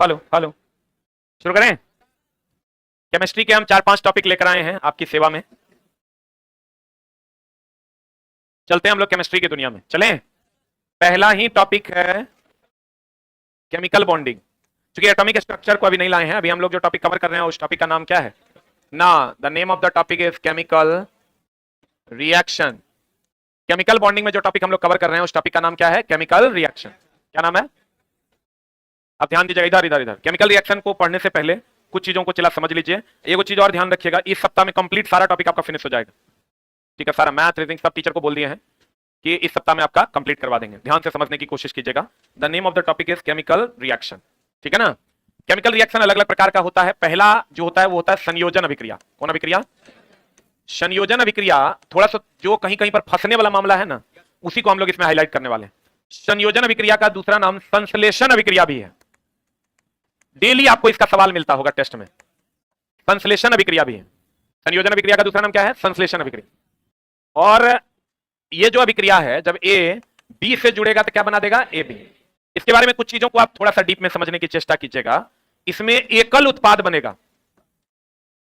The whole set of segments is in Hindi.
Hello hello. शुरू करें। केमिस्ट्री के हम 4-5 टॉपिक लेकर आए हैं आपकी सेवा में। चलते हैं हम लोग केमिस्ट्री की दुनिया में, चलें। पहला ही टॉपिक है केमिकल बॉन्डिंग। क्योंकि एटॉमिक स्ट्रक्चर को अभी नहीं लाए हैं, अभी हम लोग जो टॉपिक कवर कर रहे हैं उस टॉपिक का नाम क्या है ना, the name of the topic is chemical reaction. Chemical bonding में जो टॉपिक हम लोग कवर कर रहे हैं उस टॉपिक का नाम क्या है, केमिकल रिएक्शन। क्या नाम है? आप ध्यान दीजिएगा, इधर इधर इधर। केमिकल रिएक्शन को पढ़ने से पहले कुछ चीजों को चला समझ लीजिए। एक चीज और ध्यान रखिएगा, इस सप्ताह में कंप्लीट सारा टॉपिक आपका फिनिश हो जाएगा। ठीक है, सारा मैथ रीजनिंग सब टीचर को बोल दिए हैं कि इस सप्ताह में आपका कंप्लीट करवा देंगे। ध्यान से समझने की कोशिश कीजिएगा। The name of the topic is chemical reaction. ठीक है ना। केमिकल रिएक्शन अलग अलग प्रकार का होता है। पहला जो होता है वो होता है संयोजन अभिक्रिया। कौन अभिक्रिया? संयोजन अभिक्रिया। थोड़ा सा जो कहीं कहीं पर फंसने वाला मामला है ना, उसी को हम लोग इसमें हाईलाइट करने वाले हैं। संयोजन अभिक्रिया का दूसरा नाम संश्लेषण अभिक्रिया भी है। डेली आपको इसका सवाल मिलता होगा टेस्ट में। संश्लेषण अभिक्रिया भी है। संयोजन अभिक्रिया का दूसरा नाम क्या है? संश्लेषण अभिक्रिया। और ये जो अभिक्रिया है, जब ए बी से जुड़ेगा तो क्या बना देगा? A B. इसके बारे में कुछ चीजों को आप थोड़ा सा डीप में समझने की चेष्टा कीजिएगा। इसमें एकल उत्पाद बनेगा।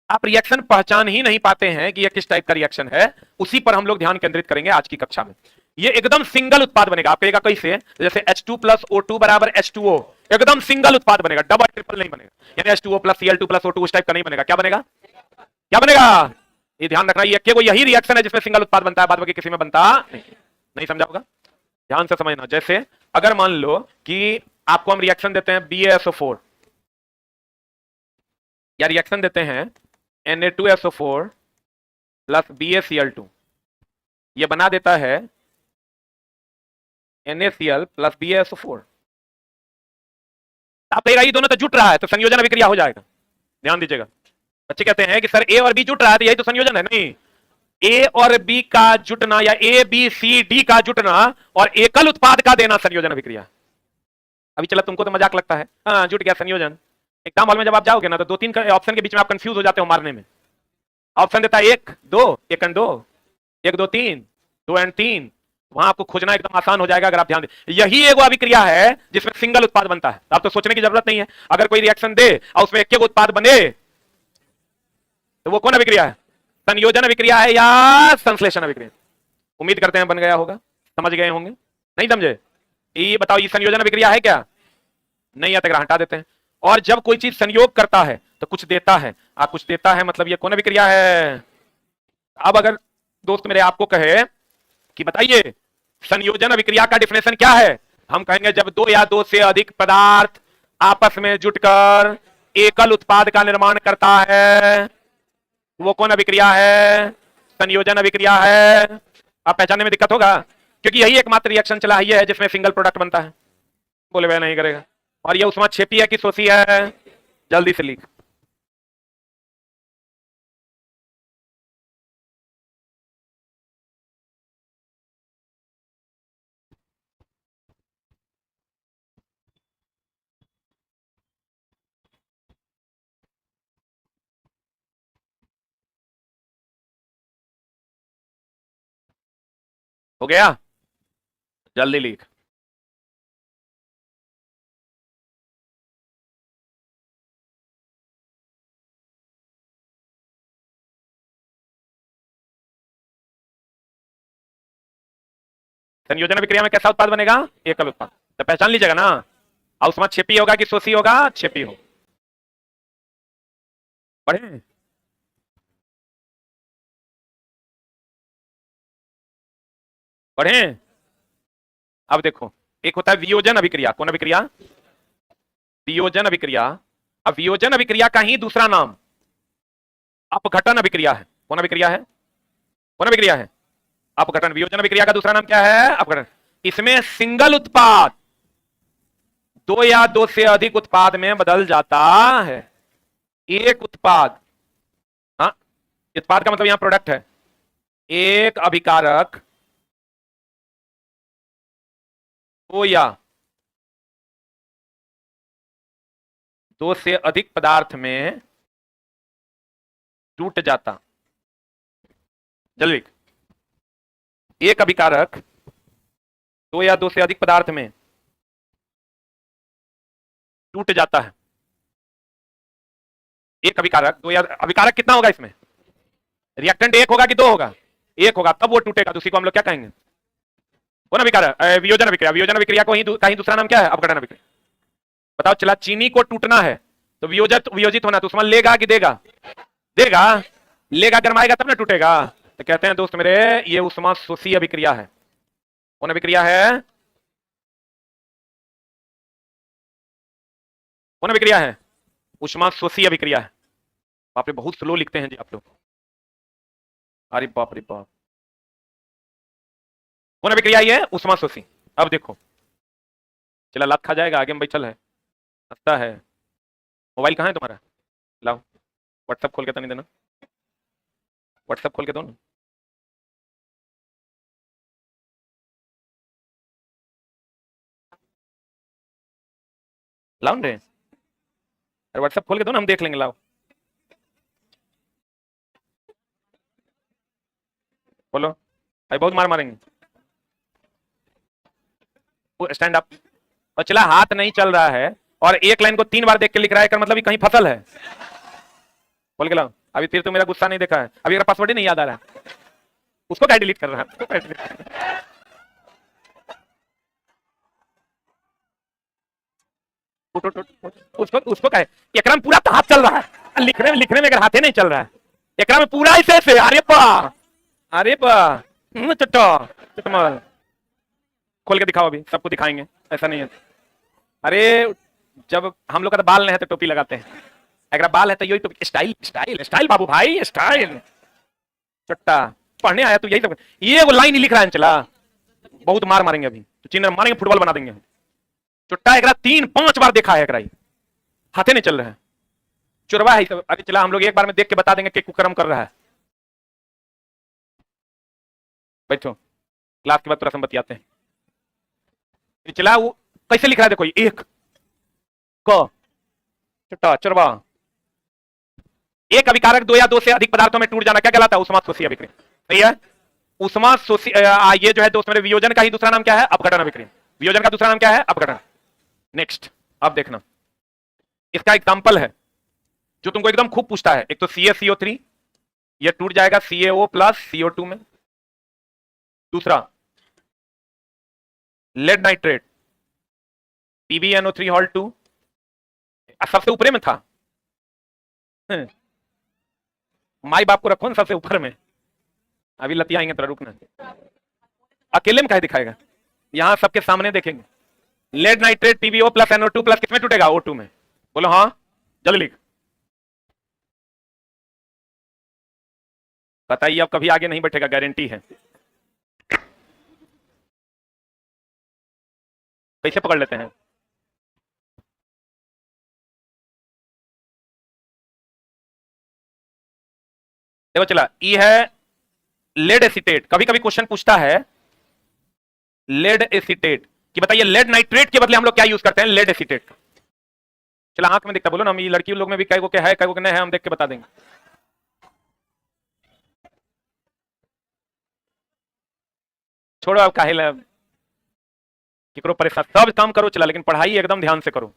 आप रिएक्शन पहचान ही नहीं पाते हैं कि यह किस टाइप का रिएक्शन है, उसी पर हम लोग ध्यान केंद्रित करेंगे आज की कक्षा में। ये एकदम सिंगल उत्पाद बनेगा। आप कहेगा कैसे? जैसे H2 प्लस O2 बराबर H2O, एकदम सिंगल उत्पाद बनेगा, डबल ट्रिपल नहीं बनेगा। यानी H2O plus Cl2 plus O2 उस टाइप का नहीं बनेगा। क्या बनेगा? क्या बनेगा? ये ध्यान रखना, ये केवल यही रिएक्शन है जिसमें सिंगल उत्पाद बनता है, बाद बाकी किसी में बनता नहीं। नहीं समझा होगा? ध्यान से समझना। जैसे अगर मान लो कि आपको हम रिएक्शन देते हैं BaSO4 या रिएक्शन देते हैं Na2SO4 प्लस BaCl2, ये बना देता है NaCl प्लस BaSO4। आप कहेगा ये दोनों तो जुट रहा है, तो संयोजन अभिक्रिया हो जाएगा। ध्यान दीजिएगा। बच्चे कहते हैं कि सर ए और बी जुट रहा है तो यही तो संयोजन है। नहीं, ए और बी का जुटना या ए बी सी डी का जुटना और एकल उत्पाद का देना संयोजन अभिक्रिया। अभी चला, तुमको तो मजाक लगता है, हाँ जुट गया संयोजन। एग्जाम हॉल में जब आप जाओगे ना तो 2-3 ऑप्शन के बीच में आप कंफ्यूज हो जाते हो मारने में। ऑप्शन देता है 1 2 1 एंड 2, 1 2 3, 2 एंड 3। वहां आपको खोजना एकदम आसान हो जाएगा अगर आप ध्यान दें। यही एक अभिक्रिया है जिसमें सिंगल उत्पाद बनता है। आप तो सोचने की जरूरत नहीं है। अगर कोई रिएक्शन दे और उसमें एक उत्पाद बने तो वो कौन अभिक्रिया है? संयोजन अभिक्रिया है या संश्लेषण अभिक्रिया? उम्मीद करते हैं बन गया होगा, समझ गए होंगे। नहीं समझे? ये बताओ, ये संयोजन अभिक्रिया है क्या? नहीं है तो हटा देते हैं। और जब कोई चीज संयोग करता है तो कुछ देता है, कुछ देता है, मतलब ये कौन अभिक्रिया है? अब अगर दोस्त मेरे आपको कहे कि बताइए संयोजन अभिक्रिया का डिफिनेशन क्या है, हम कहेंगे जब दो या दो से अधिक पदार्थ आपस में जुटकर एकल उत्पाद का निर्माण करता है, वो कौन अभिक्रिया है? संयोजन अभिक्रिया है। आप पहचानने में दिक्कत होगा क्योंकि यही एकमात्र रिएक्शन चला है जिसमें सिंगल प्रोडक्ट बनता है। बोले वह नहीं करेगा। और ये उसमें छेपी है कि सोसी है? जल्दी से लिख। हो गया? जल्दी लिख। संयोजन अभिक्रिया में कैसा उत्पाद बनेगा? एकल उत्पाद। तो पहचान लीजिएगा ना। और उसमें छेपी होगा कि सोसी होगा? छेपी हो। पढ़े? पढ़े? अब देखो, एक होता है वियोजन अभिक्रिया। कौन अभिक्रिया? वियोजन अभिक्रिया। अब वियोजन अभिक्रिया का ही दूसरा नाम अपघटन अभिक्रिया है। कौन अभिक्रिया है? कौन अभिक्रिया है? अपघटन। वियोजन अभिक्रिया का दूसरा नाम क्या है? अपघटन। इसमें सिंगल उत्पाद दो या दो से अधिक उत्पाद में बदल जाता है। एक उत्पाद, हाँ उत्पाद का मतलब यहां प्रोडक्ट है। एक अभिकारक दो या दो से अधिक पदार्थ में टूट जाता। जल्दी। एक अभिकारक दो या दो से अधिक पदार्थ में टूट जाता है। एक अभिकारक, दो या अभिकारक कितना होगा इसमें? रिएक्टेंट एक होगा कि दो होगा? एक होगा, तब वो टूटेगा, तो उसी को हम लोग क्या कहेंगे? कौन अभिकारक? वियोजन अभिक्रिया। वियोजन अभिक्रिया को कहीं दूसरा नाम क्या है? अपघटन अभिक्रिया। बताओ, चला चीनी को टूटना है तो वियोजित होना, तो उसमें लेगा कि देगा? देगा। लेगा, गरमाएगा तब ना टूटेगा। तो कहते हैं दोस्त मेरे, ये ऊष्माशोषी अभिक्रिया है। कौन अभिक्रिया है? कौन अभिक्रिया है? ऊष्माशोषी अभिक्रिया है। बाप रे, बहुत स्लो लिखते हैं जी आप लोग। अरे बाप रे बाप। कौन अभिक्रिया ये? ऊष्माशोषी। अब देखो, चला लात खा जाएगा, आगे में बैठल है, हंसता है। मोबाइल कहाँ है तुम्हारा? लाओ, व्हाट्सएप खोल के तो नहीं देना, व्हाट्सएप खोल के दो ना। लाओ रे, अरे व्हाट्सएप खोल के दो ना, हम देख लेंगे। लाओ बोलो, अरे बहुत मार मारेंगे। Stand up. और चला हाथ नहीं चल रहा है और एक लाइन को 3 बार देख के लिख रहा है, कर मतलब कहीं फसल है। बोल के लाओ। अभी फिर तो मेरा गुस्सा नहीं देखा है, अभी मेरा पासवर्ड ही नहीं याद आ रहा है। उसको क्या डिलीट कर रहा है? उसको कहे एकरा में पूरा तो हाथ चल रहा है, लिखने में अगर हाथे नहीं चल रहा है, एकरा में पूरा ऐसे। अरे बा, अरे बा, चटमल खोल के दिखाओ, अभी सबको दिखाएंगे, ऐसा नहीं है। अरे जब हम लोग का तो बाल नहीं है तो टोपी लगाते हैं, अगर बाल है तो यही टोपी। स्टाइल स्टाइल स्टाइल बाबू भाई, स्टाइल। चट्टा पढ़ने आया तो यही सब, ये वो लाइन ही लिख रहा है। चला बहुत मार मारेंगे अभी, तो चिन्ह मारेंगे, फुटबॉल बना देंगे। चुट्टा एकरा 3-5 बार देखा है, एकरा हाथे नहीं चल रहा है, चुरवा है सब। अरे चला हम लोग एक बार में देख के बता देंगे कि कुकर्म कर रहा है। बैठो, क्लास के बाद थोड़ा बतियाते हैं। चला वो कैसे लिख रहा है, देखो, एक क चट्टा चरवा। एक अभिकारक दो या दो से अधिक पदार्थों में टूट जाना क्या कहलाता है? ऊष्माशोषी अभिक्रिया। सही है। ऊष्माशोषी, ये जो है दोस्त मेरे, वियोजन का ही दूसरा नाम क्या है? अपघटन अभिक्रिया। वियोजन का दूसरा नाम क्या है? अपघटन। नेक्स्ट, अब देखना, इसका एग्जांपल है जो तुमको एकदम खूब पूछता है। एक तो CaCO3, ये टूट जाएगा CaO प्लस CO2 में। दूसरा लेड नाइट्रेट, PbNO3 सबसे ऊपर में था। माई बाप को रखो ना सबसे ऊपर में, अभी लतियाएंगे तेरा, रुकना। अकेले में कहे दिखाएगा, यहां सबके सामने देखेंगे। Lead nitrate PbO plus NO2 plus किसमें टूटेगा? O2 में। बोलो हाँ, जल्दी लिख। बताइए, अब कभी आगे नहीं बैठेगा, गारंटी है। कैसे पकड़ लेते हैं? देखो चला, ई है लेड एसीटेट। कभी कभी क्वेश्चन पूछता है लेड एसीटेट कि बताइए लेड नाइट्रेट के बदले हम लोग क्या यूज करते हैं? Lead acetate. चला आंख में दिखता, बोलो ना, हम ये लड़की लोग में भी कई को क्या है, कई को नहीं है, हम देख के बता देंगे। छोड़ो अब काहे करो परेशान, सब काम करो चला, लेकिन पढ़ाई एकदम ध्यान से करो।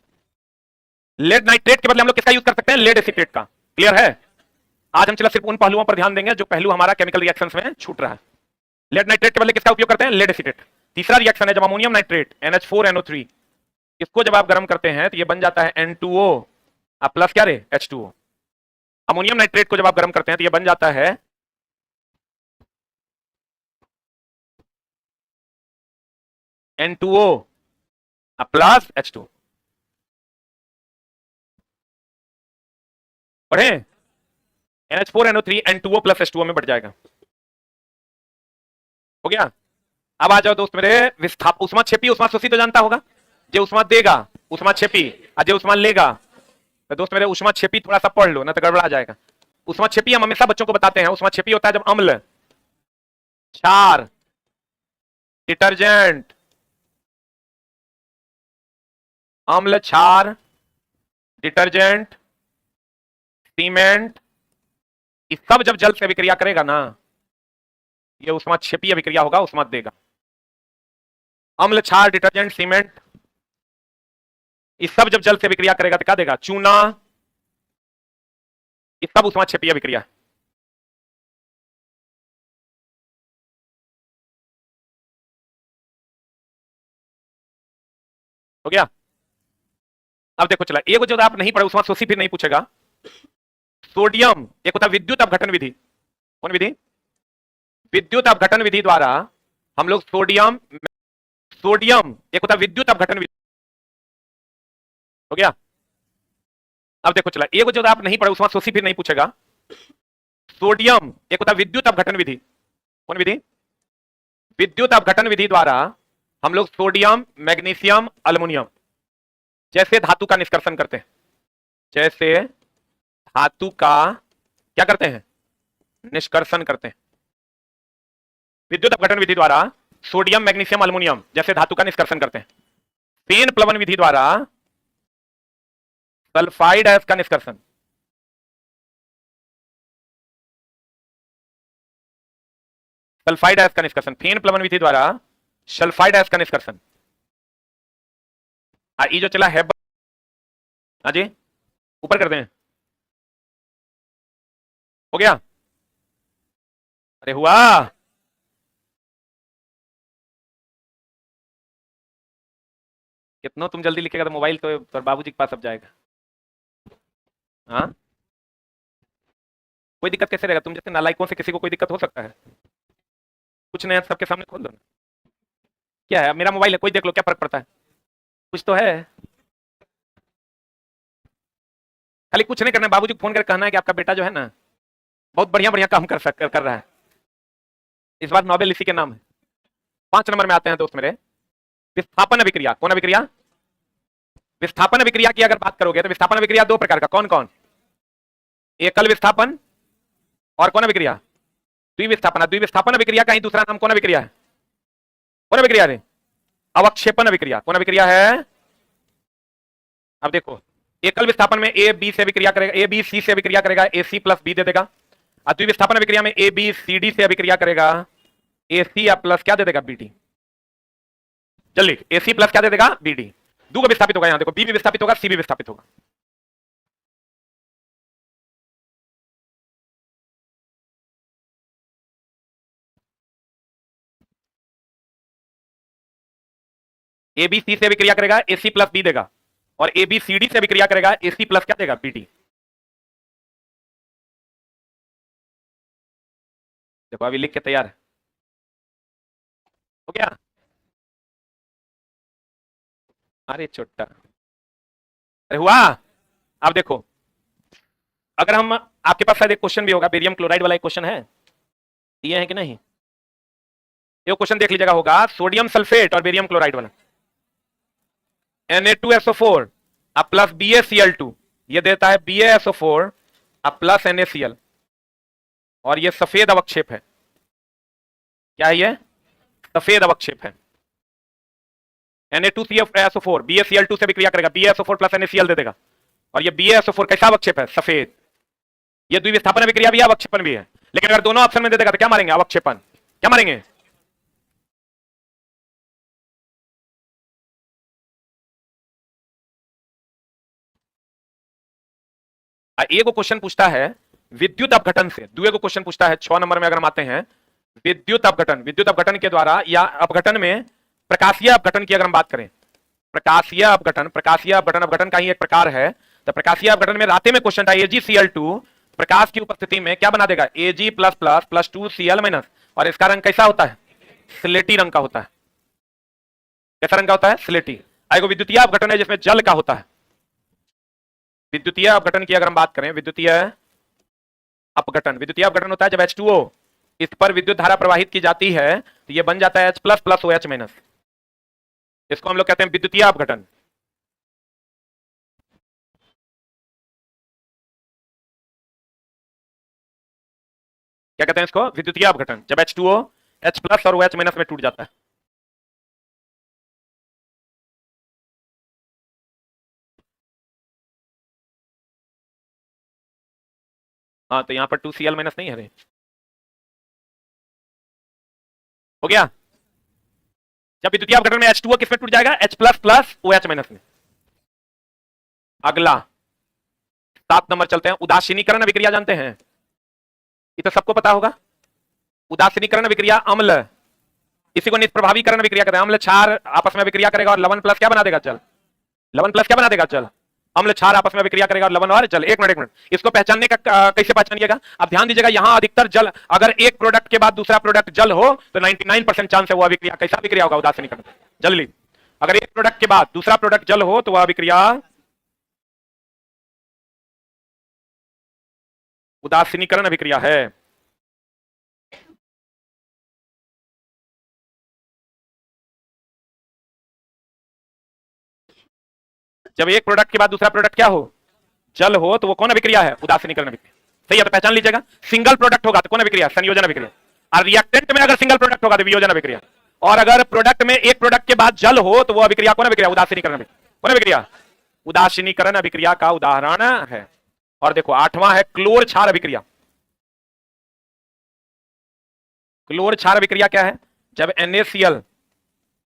लेड नाइट्रेट के बदले हम लोग किसका यूज कर सकते हैं? लेड एसीटेट का। क्लियर है? आज हम चला सिर्फ उन पहलुओं पर ध्यान देंगे जो पहलू हमारा केमिकल रिएक्शंस में छूट रहा है। लेड नाइट्रेट के बदले किसका उपयोग करते हैं? Lead acetate. तीसरा रिएक्शन है जब अमोनियम नाइट्रेट NH4NO3, इसको जब आप गर्म करते हैं तो ये बन जाता है N2O प्लस क्या रे? H2O। अमोनियम नाइट्रेट को जब आप गर्म करते हैं तो ये बन जाता है N2O प्लस H2O। पढ़े? NH4NO3 N2O प्लस H2O में बढ़ जाएगा। हो गया? अब आ जाओ दोस्त मेरे, विस्थाप उष्मा छेपी उष्मा शोषी तो जानता होगा, जो उष्मा देगा उष्मा छेपी, और जो उष्मा लेगा। तो दोस्त मेरे, उष्मा छेपी थोड़ा सा पढ़ लो ना तो गड़बड़ा जाएगा। उष्मा छेपी हम हमेशा बच्चों को बताते हैं, उष्मा छेपी होता है जब अम्ल, क्षार, डिटर्जेंट, अम्ल, क्षार, डिटर्जेंट, सीमेंट, ये सब जब जल से अभिक्रिया करेगा ना, ये उष्मा छेपी अभिक्रिया होगा, उष्मा देगा। अम्ल, क्षार, डिटर्जेंट, सीमेंट, ये सब जब जल से अभिक्रिया करेगा तो क्या देगा? चूना, ये सब ऊष्मा क्षेपीय विक्रिया। हो गया। अब देखो चला, एक जो आप नहीं पढ़े ऊष्मा शोषी फिर नहीं पूछेगा। सोडियम, एक होता विद्युत अपघटन विधि। कौन विधि? विद्युत अपघटन विधि द्वारा हम लोग सोडियम, सोडियम एक होता विद्युत अपघटन विधि। हो गया। अब देखो चला, एक जो आप नहीं पढ़े ऊष्मा शोषी फिर नहीं पूछेगा। सोडियम एक होता विद्युत अपघटन विधि। कौन विधि? विद्युत अपघटन विधि द्वारा हम लोग सोडियम, मैग्नीशियम, अल्युमिनियम जैसे धातु का निष्कर्षण करते हैं। जैसे धातु का क्या करते हैं? निष्कर्षण करते हैं। विद्युत अपघटन विधि द्वारा सोडियम, मैग्नीशियम, अल्युमिनियम जैसे धातु का निष्कर्षण करते हैं। फेन प्लवन विधि द्वारा सल्फाइड अयस्क का निष्कर्षण। सल्फाइड अयस्क का निष्कर्षण, फेन प्लवन विधि द्वारा सल्फाइड अयस्क का निष्कर्षण। ये जो चला है, हाँ जी, ऊपर कर दें। हो गया? अरे हुआ। कितना तुम जल्दी लिखेगा तो मोबाइल तो बाबूजी के पास अब जाएगा। हाँ, कोई दिक्कत कैसे रहेगा? तुम जैसे नालायकों से किसी को कोई दिक्कत हो सकता है? कुछ नहीं, सबके सामने खोल दो ना। क्या है, मेरा मोबाइल है, कोई देख लो, क्या फर्क पड़ता है? कुछ तो है। खाली कुछ नहीं करना है, बाबूजी को फोन कर कहना है कि आपका बेटा जो है ना बहुत बढ़िया बढ़िया काम कर रहा है। इस बार नोबेल इसी के नाम है। 5 नंबर में आते हैं दोस्त मेरे, विस्थापन अभिक्रिया। कौन अभिक्रिया? विस्थापन अभिक्रिया की अगर बात करोगे तो विस्थापन अभिक्रिया 2 प्रकार का। कौन कौन? एकल विस्थापन और कौन अभिक्रिया? द्विविस्थापन। द्विविस्थापन अभिक्रिया का ही दूसरा नाम कौन अभिक्रिया है? कौन अभिक्रिया है? अवक्षेपण अभिक्रिया। कौन अभिक्रिया है? अब देखो, एकल विस्थापन में ए बी से अभिक्रिया करेगा, ए बी सी से अभिक्रिया करेगा, ए सी प्लस बी दे देगा। और द्विविस्थापन अभिक्रिया में ए बी सी डी से अभिक्रिया करेगा, ए सी या प्लस क्या दे देगा? B D. जल्दी, ए सी प्लस क्या दे देगा? B D. दो विस्थापित होगा, यहां देखो, बी भी विस्थापित होगा, सी भी विस्थापित होगा। ए बी सी से अभिक्रिया करेगा, ए सी प्लस बी देगा। और ए बी सी डी से अभिक्रिया करेगा, ए सी प्लस क्या देगा? B D. देखो अभी लिख के तैयार है। हो गया? अरे छोटा, अरे हुआ। अब देखो, अगर हम, आपके पास शायद एक क्वेश्चन भी होगा, बेरियम क्लोराइड वाला एक क्वेश्चन है, दिए हैं कि नहीं? ये क्वेश्चन देख लीजिएगा, होगा सोडियम सल्फेट और बेरियम क्लोराइड वाला। Na2SO4 प्लस BaCl2, ये देता है BaSO4 प्लस NaCl, और ये सफेद अवक्षेप है। क्या है ये? सफेद अवक्षेप है। Na2SO4 BaCl2 से विक्रिया करेगा, BaSO4 प्लस NaCl दे देगा। और ये BaSO4 कैसा अवक्षेप है? सफेद। ये द्विविस्थापन अभिक्रिया भी है, अवक्षेपण भी है। लेकिन अगर दोनों ऑप्शन में दे देगा तो क्या मारेंगे? अवक्षेपण। क्या मारेंगे? एक क्वेश्चन पूछता है विद्युत अपघटन से, दूसरे को क्वेश्चन पूछता है 6 नंबर में, अगर हम आते हैं विद्युत अपघटन। विद्युत अपघटन के द्वारा या अपघटन में प्रकाशीय अपघटन की अगर हम बात करें, प्रकाशीय अपघटन, प्रकाशीय अपघटन अपघटन का ही एक प्रकार है। तो प्रकाशीय अपघटन में राते में क्वेश्चन था, AgCl2 प्रकाश की उपस्थिति में क्या बना देगा? Ag plus plus plus 2Cl minus. और इसका रंग कैसा होता है? स्लेटी रंग का होता है। कैसा रंग का होता है? स्लेटी। आएगा विद्युतीय अपघटन है जिसमें जल का होता है। विद्युतीय अपघटन की अगर हम बात करें, विद्युतीय अपघटन, विद्युतीय अपघटन होता है जब H2O इस पर विद्युत धारा प्रवाहित की जाती है तो ये बन जाता है H plus plus OH minus. इसको हम लोग कहते हैं विद्युतीय अपघटन। क्या कहते हैं इसको? विद्युतीय अपघटन, जब H2O H प्लस और OH माइनस में टूट जाता है। हाँ, तो यहां पर 2Cl माइनस नहीं है रे। हो गया? जब विद्युतीय अपघटन में H2O किस में टूट जाएगा? H plus plus OH minus में। अगला 7 नंबर चलते हैं, उदासीनीकरण अभिक्रिया जानते हैं, ये तो सबको पता होगा। उदासीनीकरण अभिक्रिया अम्ल, इसी को निष्प्रभावीकरण अभिक्रिया कहते हैं। अम्ल क्षार आपस में अभिक्रिया करेगा और लवण प्लस क्या बना देगा, जल। लवण प्लस क्या बना देगा, जल। अम्ल क्षार आपस में अभिक्रिया करेगा और लवण और जल। एक मिनट, इसको पहचानने का कैसे पहचानिएगा आप, ध्यान दीजिएगा। यहां अधिकतर जल, अगर एक प्रोडक्ट के बाद दूसरा प्रोडक्ट जल हो तो 99% चांस है वो अभिक्रिया कैसा अभिक्रिया होगा, उदासीनीकरण, जल्दी। अगर एक प्रोडक्ट के बाद दूसरा प्रोडक्ट जल हो तो वह अभिक्रिया उदासीनीकरण अभिक्रिया है। जब एक प्रोडक्ट के बाद दूसरा प्रोडक्ट क्या हो, जल हो, तो वो कौन अभिक्रिया है, उदासीनीकरण अभिक्रिया। सही है, तो पहचान लीजिएगा। सिंगल प्रोडक्ट होगा तो कौन अभिक्रिया, संयोजन अभिक्रिया। और रिएक्टेंट में अगर सिंगल प्रोडक्ट होगा तो वियोजन अभिक्रिया। और अगर प्रोडक्ट में एक प्रोडक्ट के बाद जल हो तो वो अभिक्रिया कौन अभिक्रिया, उदासीनीकरण अभिक्रिया। कौन अभिक्रिया, उदासीनीकरण अभिक्रिया का उदाहरण है। और देखो 8वां है क्लोर क्षार अभिक्रिया। क्लोर क्षार अभिक्रिया क्या है, जब NaCl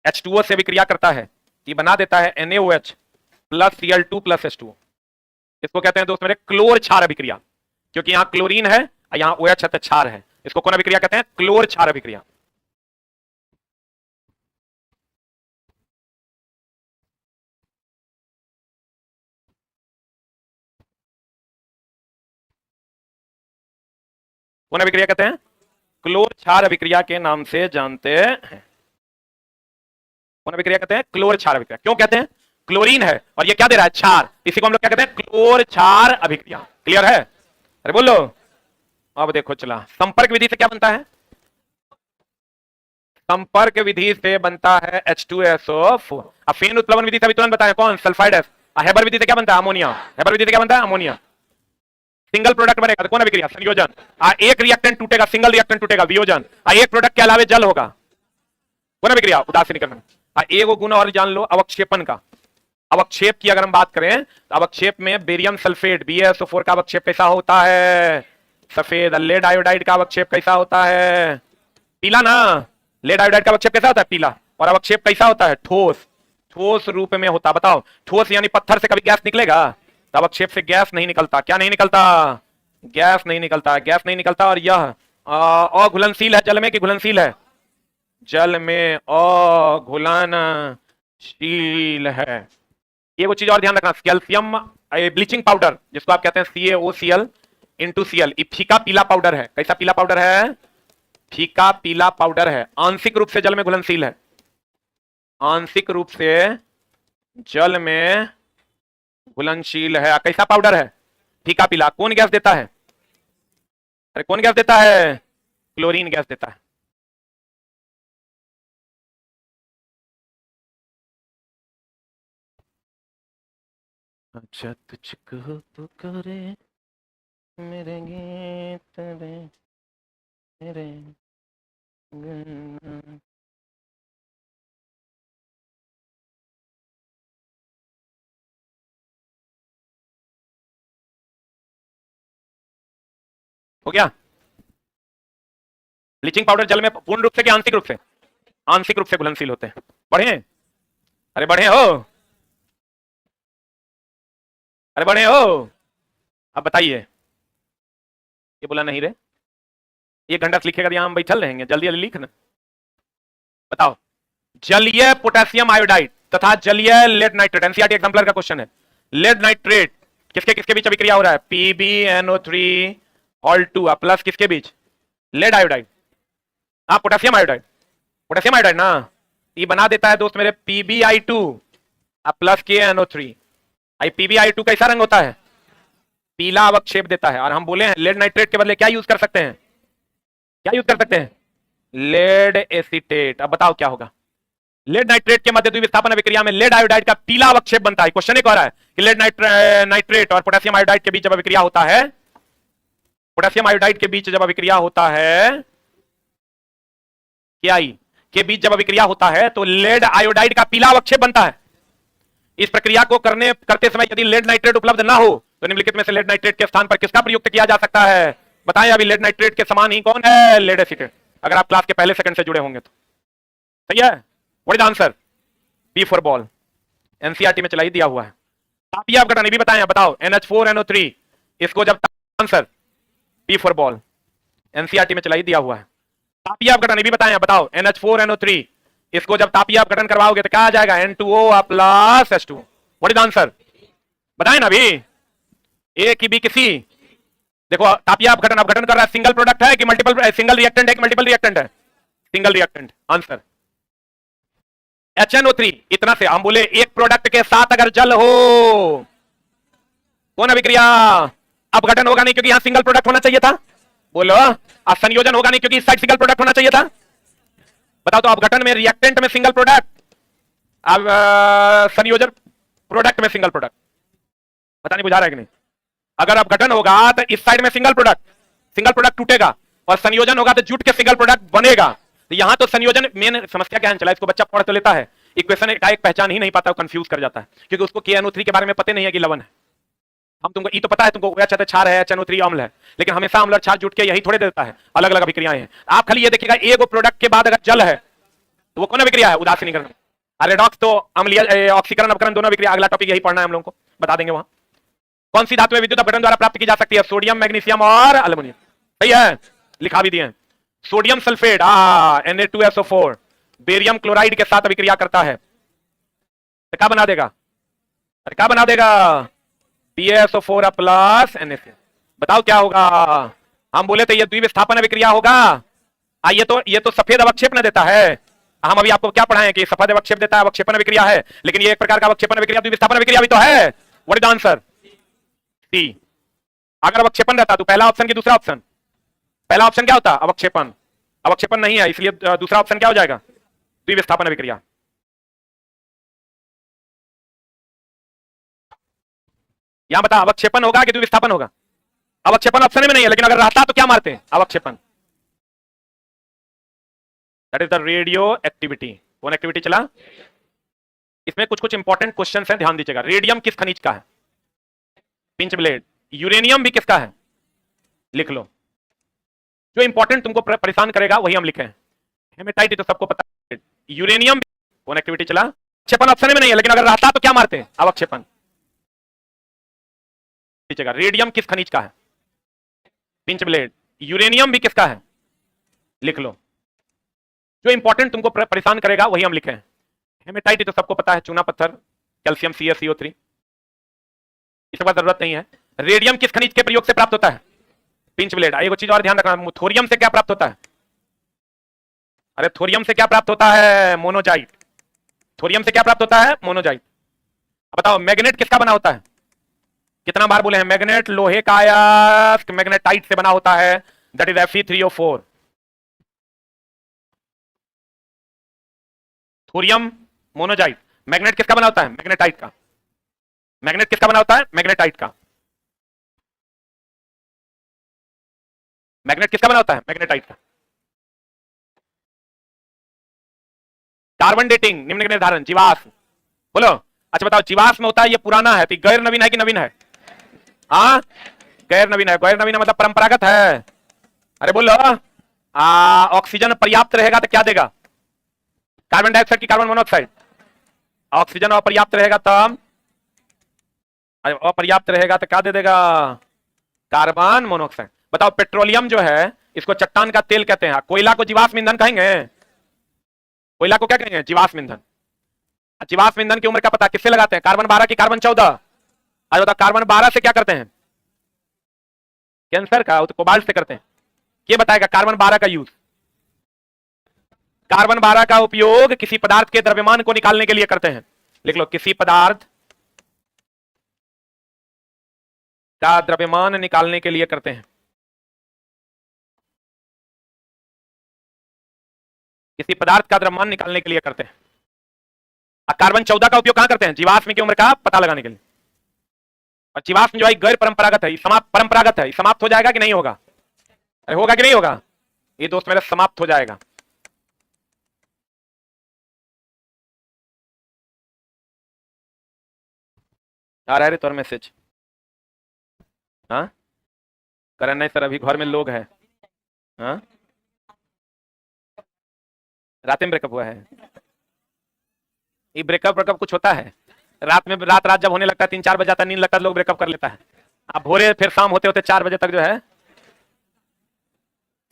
H2O से अभिक्रिया करता है, ये बना देता है NaOH plus Cl2 plus H2O। इसको कहते हैं दोस्त मेरे क्लोर क्षार अभिक्रिया, क्योंकि यहां क्लोरीन है, यहां OH है तो क्षार है। इसको कौन अभिक्रिया कहते हैं, क्लोर क्षार अभिक्रिया। कौन अभिक्रिया कहते हैं, क्लोर क्षार अभिक्रिया के नाम से जानते हैं। कौन अभिक्रिया कहते हैं, क्लोर क्षार अभिक्रिया। क्यों कहते हैं, क्लोरीन है और ये क्या दे रहा है, क्षार, इसी को हम लोग क्या कहते हैं, क्लोर क्षार अभिक्रिया। क्लियर है, अरे बोलो। अब देखो चला, संपर्क विधि से क्या बनता है, संपर्क विधि से बनता है H2SO4। अब फेन उत्प्लवन विधि से अभी तुरंत बताया कौन, सल्फाइड एस। हेबर विधि से क्या बनता है, अमोनिया। हेबर विधि से क्या बनता है, अमोनिया। सिंगल प्रोडक्ट बनेगा तो कौन अभिक्रिया, संयोजन। एक रिएक्टेंट टूटेगा, सिंगल रिएक्टेंट टूटेगा, वियोजन। एक प्रोडक्ट के अलावे जल होगा, कौन अभिक्रिया, उदासीनीकरण। एक गुण और जान लो अवक्षेपण का। अवक्षेप की अगर हम बात करें तो अवक्षेप में बेरियम सल्फेट BaSO4 का अवक्षेप कैसा होता है, सफेद। लेड आयोडाइड का अवक्षेप कैसा होता है, पीला ना। लेड आयोडाइड का अवक्षेप कैसा होता है, पीला। और अवक्षेप कैसा होता है, ठोस। ठोस रूप में होता, बताओ ठोस यानी पत्थर से कभी गैस निकलेगा, तो अवक्षेप से गैस नहीं निकलता। क्या नहीं निकलता, गैस नहीं निकलता, गैस नहीं निकलता। और यह अघुलनशील है जल में कि घुलनशील है, जल में अघुलनशील है। ये वो चीज और ध्यान रखना, कैल्शियम ब्लीचिंग पाउडर जिसको आप कहते हैं CaOCl इंटू Cl, फीका पीला पाउडर है। कैसा पीला पाउडर है, फीका पीला पाउडर है। आंशिक रूप से जल में घुलनशील है, आंशिक रूप से जल में घुलनशील है। कैसा पाउडर है, फीका पीला। कौन गैस देता है, अरे कौन गैस देता है, क्लोरीन गैस देता है। अच्छा तुझको पुकारे मेरे गीत रे मेरे गाना। हो गया, ब्लीचिंग पाउडर जल में पूर्ण रूप से कि आंशिक रूप से, आंशिक रूप से घुलनशील होते हैं। बढ़े, अरे बढ़े हो, अरे बढ़े हो। अब बताइए, ये बोला नहीं रे, 1 घंटा से लिखेगा, यहां हम बैठल रहेंगे, जल्दी जल्दी लिखना। बताओ, जलीय पोटेशियम आयोडाइड तथा जलीय लेड नाइट्रेट, एनसीईआरटी एग्जाम्पलर का क्वेश्चन है। लेड नाइट्रेट किसके किसके बीच अभिक्रिया हो रहा है, PbNO3 ऑल 2 प्लस किसके बीच, लेड आयोडाइड। हाँ पोटेशियम आयोडाइड, पोटेशियम आयोडाइड ना, ये बना देता है दोस्त मेरे PbI2 प्लस KNO3। PbI2 कैसा रंग होता है, पीला अवक्षेप देता है। और हम बोले हैं लेड नाइट्रेट के बदले क्या यूज कर सकते हैं, क्या यूज कर सकते हैं, लेड एसीटेट। अब बताओ क्या होगा, लेड नाइट्रेट के मध्य विस्थापन अभिक्रिया में लेड आयोडाइड का पीला अवक्षेप बनता है। क्वेश्चन एक हो रहा है कि लेड नाइट्रेट और पोटेशियम आयोडाइड के बीच जब अभिक्रिया होता है, पोटेशियम आयोडाइड के बीच जब अभिक्रिया होता है, KI के बीच जब अभिक्रिया होता है तो लेड आयोडाइड का पीला अवक्षेप बनता है। इस प्रक्रिया को करते समय यदि लेड नाइट्रेट उपलब्ध ना हो तो निम्नलिखित में से लेड नाइट्रेट के स्थान पर किसका प्रयुक्त किया जा सकता है, बताएं। अभी लेड नाइट्रेट के समान ही कौन है, लेड एसीटेट। अगर आप क्लास के पहले सेकंड से जुड़े होंगे तो सही है। What is answer, B for ball, NCERT में चलाई दिया हुआ है। तापीय अपघटन भी बताएं, बताओ। NH4NO3 इसको जब answer P for ball, NCERT में चलाई दिया हुआ है। तापीय अपघटन ये भी बताएं, बताओ NH4NO3, इसको जब तापीय अपघटन करवाओगे तो क्या आ जाएगा? N2O plus H2। What is answer? बताएं ना अभी, ए की बी किसी। देखो तापीय अपघटन अपघटन कर रहा है, सिंगल प्रोडक्ट है कि मल्टीपल, सिंगल रिएक्टेंट है कि मल्टीपल रिएक्टेंट है? Single reactant. Answer HNO3। इतना से हम बोले एक प्रोडक्ट के साथ अगर जल हो, कौन अभिक्रिया? अपघटन होगा नहीं क्योंकि यहां सिंगल प्रोडक्ट होना चाहिए था। बोलो। संयोजन होगा नहीं क्योंकि इस साइड सिंगल प्रोडक्ट होना चाहिए था। बताओ तो अपघटन में रिएक्टेंट में सिंगल प्रोडक्ट, अब संयोजन प्रोडक्ट में सिंगल प्रोडक्ट। पता नहीं बुझा रहा है कि नहीं? अगर अपघटन होगा तो इस साइड में सिंगल प्रोडक्ट टूटेगा, और संयोजन होगा तो जुट के सिंगल प्रोडक्ट बनेगा। तो यहां तो संयोजन मेन समस्या क्या है, चला इसको बच्चा पढ़ तो लेता है, इक्वेशन का एक पहचान ही नहीं पाता, कंफ्यूज कर जाता है, क्योंकि उसको KNO3 के बारे में पता नहीं है कि लवण है। हम तुमको ये तो पता है, तुमको OH क्षार है, HNO3 अम्ल है, लेकिन हमेशा अम्ल और क्षार जुट के यही थोड़े देता है, अलग अलग अभिक्रियाएं हैं। आप खाली ये देखिएगा एक प्रोडक्ट के बाद अगर जल है तो वो कौन अभिक्रिया है? उदासीनीकरण। रेडॉक्स तो अम्लीय, ऑक्सीकरण अपकरण दोनों अभिक्रिया। अगला टॉपिक यही पढ़ना है हम लोगों को, बता देंगे वहां। कौन सी धातु विद्युत अपघटन द्वारा प्राप्त की जा सकती है? सोडियम, मैग्नीशियम और एल्युमिनियम। सही है, लिखा भी दिए हैं। Sodium sulphate Na2SO4 barium chloride के साथ अभिक्रिया करता है तो क्या बना देगा? अरे क्या बना देगा? PaSO4 plus NaCl। बताओ क्या होगा? हम बोले थे ये द्विविस्थापन अभिक्रिया होगा। ये तो सफेद अवक्षेप न देता है। हम अभी आपको क्या पढ़ाएं कि सफेद अवक्षेप देता है, अवक्षेपन अभिक्रिया है, लेकिन ये एक प्रकार का अवक्षेपन अभिक्रिया, द्विविस्थापन अभिक्रिया भी तो है। What is the answer? C. अगर अवक्षेपन रहता तो पहला ऑप्शन की दूसरा ऑप्शन, पहला ऑप्शन क्या होता? अवक्षेपन। अवक्षेपन नहीं है, इसलिए दूसरा ऑप्शन क्या हो जाएगा? द्विविस्थापन अभिक्रिया। यहां बता, अवक्षेपन होगा कि द्विविस्थापन होगा? अवक्षेपन ऑप्शन में नहीं है, लेकिन अगर रहता तो क्या मारते हैं? अवक्षेपन। That is the radioactivity. कौन एक्टिविटी चला? इसमें कुछ कुछ इंपॉर्टेंट क्वेश्चन हैं, ध्यान दीजिएगा। रेडियम किस खनिज का है? Pinch blade. यूरेनियम भी किसका है? लिख लो। जो इंपॉर्टेंट तुमको परेशान करेगा वही हम लिखे हैं। हेमेटाइट तो सबको पता है। यूरेनियम कौन एक्टिविटी चला? अवक्षेपन ऑप्शन में नहीं है, लेकिन अगर रहता तो क्या मारते हैं? अवक्षेपन। रेडियम किस खनिज का है? Pinch blade. यूरेनियम भी किसका है? लिख लो। जो इंपॉर्टेंट तुमको परेशान करेगा वही हम लिखे हैं। हेमेटाइट तो सबको पता है, चूना पत्थर, कैल्शियम CaCO3, इसके बाद जरूरत नहीं है। रेडियम किस खनिज के प्रयोग से प्राप्त होता है? Pinch blade. एक चीज और ध्यान रखना, थोरियम से क्या प्राप्त होता है? अरे थोरियम से क्या प्राप्त होता है? मोनोजाइट। थोरियम से क्या प्राप्त होता है? मोनोजाइट। बताओ मैग्नेट किसका बना होता है? कितना बार बोले हैं? मैग्नेट लोहे का अयस्क मैग्नेटाइट से बना होता है, that is Fe3O4। Thorium, monazite. Magnet किसका बना होता है? मैग्नेटाइट का। मैग्नेट किसका बना होता है? मैग्नेटाइट का। मैग्नेट किसका बना होता है? मैग्नेटाइट का। कार्बन डेटिंग, निम्न के निर्धारण, जीवाश्म। बोलो। अच्छा बताओ, जीवाश्म होता है ये पुराना है, तो गैर नवीन है कि नवीन है? हाँ, गैर नवीन है। गैर नवीन मतलब परंपरागत है। अरे बोलो। ऑक्सीजन पर्याप्त रहेगा तो क्या देगा? कार्बन डाइऑक्साइड की कार्बन मोनोऑक्साइड। ऑक्सीजन अपर्याप्त रहेगा तब, अपर्याप्त रहेगा तो क्या दे देगा? Carbon monoxide. बताओ पेट्रोलियम जो है इसको चट्टान का तेल कहते हैं, कोयला को जीवाश्म ईंधन कहेंगे? कोयला को क्या कहेंगे? जीवाश्म ईंधन। जीवाश्म ईंधन की उम्र क्या पता किससे लगाते हैं? कार्बन 12 की कार्बन 14? आज बताओ कार्बन 12 से क्या करते हैं? कैंसर का तो कोबाल्ट से करते हैं। ये बताएगा कार्बन 12 का यूज। कार्बन 12 का उपयोग किसी पदार्थ के द्रव्यमान को निकालने के लिए करते हैं। लिख लो, किसी पदार्थ का द्रव्यमान निकालने के लिए करते हैं। किसी पदार्थ का द्रव्यमान निकालने के लिए करते हैं। कार्बन 14 का उपयोग कहां करते हैं? जीवाश्म की उम्र का पता लगाने के लिए। और जीवाश्म जो है गैर परंपरागत है, परंपरागत है, समाप्त हो जाएगा कि नहीं होगा? अरे होगा कि नहीं होगा? ये दोस्त मेरा समाप्त हो जाएगा। आ रहा है तोर मैसेज? हाँ करण नहीं सर, अभी घर में लोग हैं। हाँ रात में ब्रेकअप हुआ है। ये ब्रेकअप कुछ होता है? रात में, रात जब होने लगता है 3-4 बजे आता नींद लगता है, लोग ब्रेकअप कर लेता है। अब भोरे फिर शाम होते होते 4 बजे तक जो है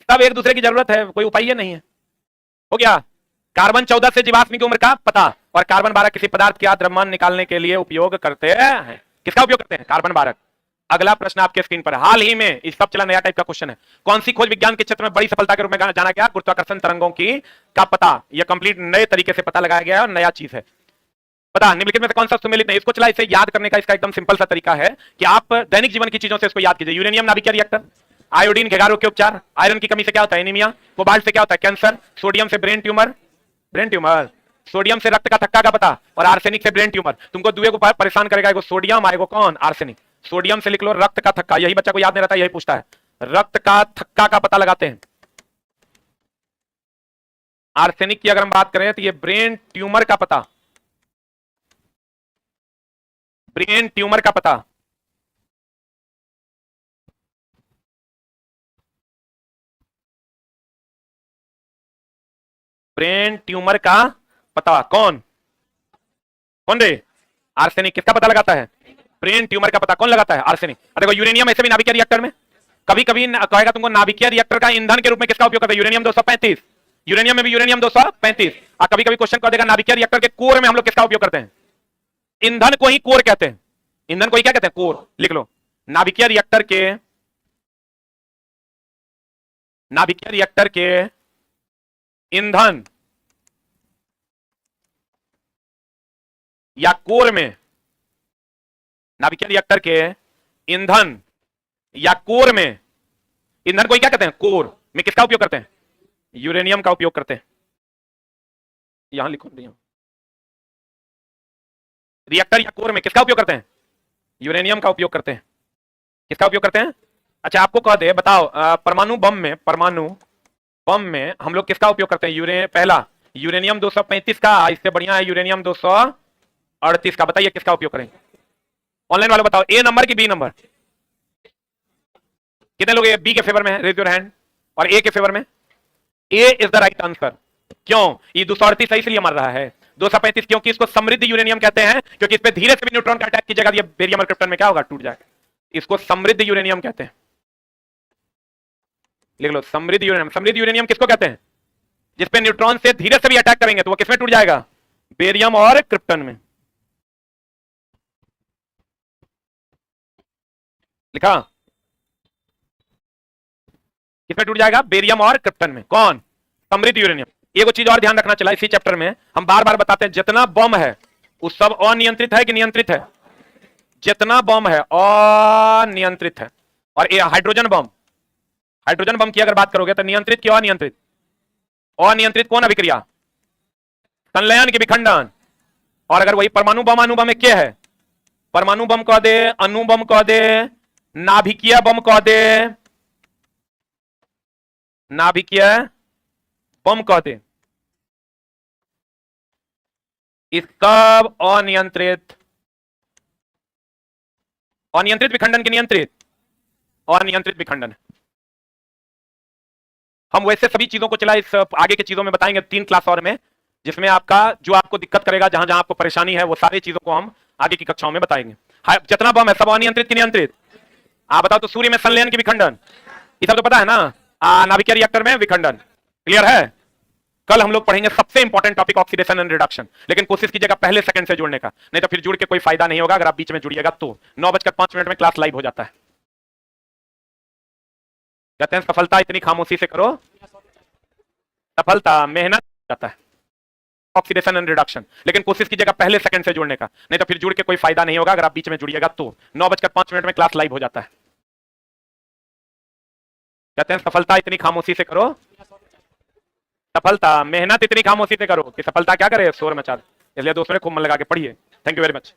सब एक दूसरे की जरूरत है, कोई उपाय नहीं है। हो गया। कार्बन 14 से जीवाश्म की उम्र का पता, और कार्बन 12 किसी पदार्थ का द्रव्यमान निकालने के लिए उपयोग करते हैं। किसका उपयोग करते हैं? कार्बन 12। अगला प्रश्न आपके स्क्रीन पर, हाल ही में इस सब चला नया टाइप का क्वेश्चन है, कौन सी खोज विज्ञान के क्षेत्र में बड़ी सफलता के रूप में जाना गया? गुरुत्वाकर्षण तरंगों की का पता। यह कंप्लीट नए तरीके से पता लगाया गया है और नया चीज है। पता निम्नलिखित में से कौन सा सुमेलित नहीं? इसको चला, इसे याद करने का इसका एकदम सिंपल सा तरीका है कि आप दैनिक जीवन की चीजों से इसको याद कीजिए। यूरेनियम नाभिकीय रिएक्टर, आयोडीन घेगारों के उपचार, आयरन की कमी से क्या होता है? एनीमिया, कोबाल्ट से क्या होता है? कैंसर, सोडियम से ब्रेन ट्यूमर, सोडियम से रक्त का थक्का का पता, और आर्सेनिक से ब्रेन ट्यूमर। तुमको दुए को परेशान करेगा, एगो सोडियम आएगो कौन? आर्सेनिक। सोडियम से लिख लो रक्त का थक्का, यही बच्चा को याद नहीं रहता, यही पूछता है। रक्त का थक्का का पता लगाते हैं। आर्सेनिक की अगर हम बात करें तो ये ब्रेन ट्यूमर का पता, ब्रेन ट्यूमर का पता। ब्रेन ट्यूमर का पता कौन कौन रे? आर्सेनिक। किसका पता लगाता है? ब्रेन ट्यूमर का पता कौन लगाता है? आर्सेनिक। देखो यूरेनियम ऐसे भी नाभिकीय रिएक्टर में कभी कभी कहेगा तुमको नाभिकीय रिएक्टर का ईंधन के रूप में किसका उपयोग करता है? यूरेनियम 235। यूरेनियम में भी यूरेनियम 235। और कभी कभी क्वेश्चन कर देगा नाभिकीय रिएक्टर के कोर में हम लोग किसका उपयोग करते हैं? ईंधन को ही कोर कहते हैं। ईंधन को ही क्या कहते हैं? कोर। लिख लो, नाभिकीय रिएक्टर के ईंधन या कोर में, नाभिकीय रिएक्टर के ईंधन या कोर में, ईंधन को ही क्या कहते हैं? कोर में किसका उपयोग करते हैं? यूरेनियम का उपयोग करते हैं। यहां लिखो, रिएक्टर या कोर में किसका उपयोग करते हैं? यूरेनियम का उपयोग करते हैं। किसका उपयोग करते हैं? अच्छा आपको कह दे, बताओ परमाणु बम में हम लोग किसका उपयोग करते हैं? पहला यूरेनियम 235 का, इससे बढ़िया है यूरेनियम 238 का। बताइए किसका उपयोग करेंगे? ऑनलाइन वालों बताओ, ए नंबर की बी नंबर? कितने लोग बी के फेवर में है? Raise your hand. और ए के फेवर में? A is the right answer. क्यों? ये 238 इसलिए मर रहा है। 235 क्योंकि इसको समृद्ध यूरेनियम कहते हैं, क्योंकि इस पे धीरे से भी न्यूट्रॉन का अटैक कीजिएगा, ये बेरियम और क्रिप्टन में क्या होगा? टूट जाएगा। इसको समृद्ध यूरेनियम कहते हैं। लिख लो, समृद्ध यूरेनियम। समृद्ध यूरेनियम किसको कहते हैं? जिसपे न्यूट्रॉन से धीरे से भी अटैक करेंगे तो वो किसमें टूट जाएगा? बेरियम और क्रिप्टन में। लिखा? किसमें टूट जाएगा? बेरियम और क्रिप्टन में। कौन? समृद्ध यूरेनियम। एक चीज और ध्यान रखना चला इसी चैप्टर में, हम बार बार बताते हैं जितना बम है वो सब अनियंत्रित है कि नियंत्रित है? जितना बम है अनियंत्रित है। और ये हाइड्रोजन बम की अगर बात करोगे तो नियंत्रित कि अनियंत्रित? अनियंत्रित कौन अभिक्रिया? संलयन की विखंडन। और अगर वही परमाणु बम अणु बम क्या है? परमाणु बम कह दे, अणु बम कह दे, नाभिकीय बम कह दे, नाभिकीय बम कह दे, इस सब अनियंत्रित विखंडन के नियंत्रित अनियंत्रित विखंडन। हम वैसे सभी चीजों को चला इस आगे की चीजों में बताएंगे 3 क्लास और में, जिसमें आपका जो आपको दिक्कत करेगा, जहां जहां आपको परेशानी है, वो सारी चीजों को हम आगे की कक्षाओं में बताएंगे। जितना बम है सब अनियंत्रित की नियंत्रित? आप बताओ तो। सूर्य में संलयन की विखंडन, ये सब तो पता है ना? नाभिकीय रिएक्टर में विखंडन। क्लियर है? कल हम लोग पढ़ेंगे सबसे important topic oxidation and reduction, लेकिन कोशिश कीजिएगा पहले सेकंड से जुड़ने का, नहीं तो फिर जुड़ के कोई फायदा नहीं होगा। अगर आप बीच में जुड़िएगा तो 9:05 में क्लास लाइव हो जाता है। कहते हैं सफलता इतनी खामोशी से करो, सफलता मेहनत जाता है। ऑक्सीडेशन एंड रिडक्शन, लेकिन कोशिश कीजिएगा पहले सेकंड से जुड़ने का, नहीं तो फिर जुड़ के कोई फायदा नहीं होगा। अगर आप बीच में जुड़िएगा तो 9:05 में क्लास लाइव हो जाता है। कहते हैं सफलता इतनी खामोशी से करो, सफलता मेहनत इतनी खामोशी से करो कि सफलता क्या करे? शोर मचा दे। इसलिए दोस्तों ने खूब मन लगा के पढ़िए। Thank you very much.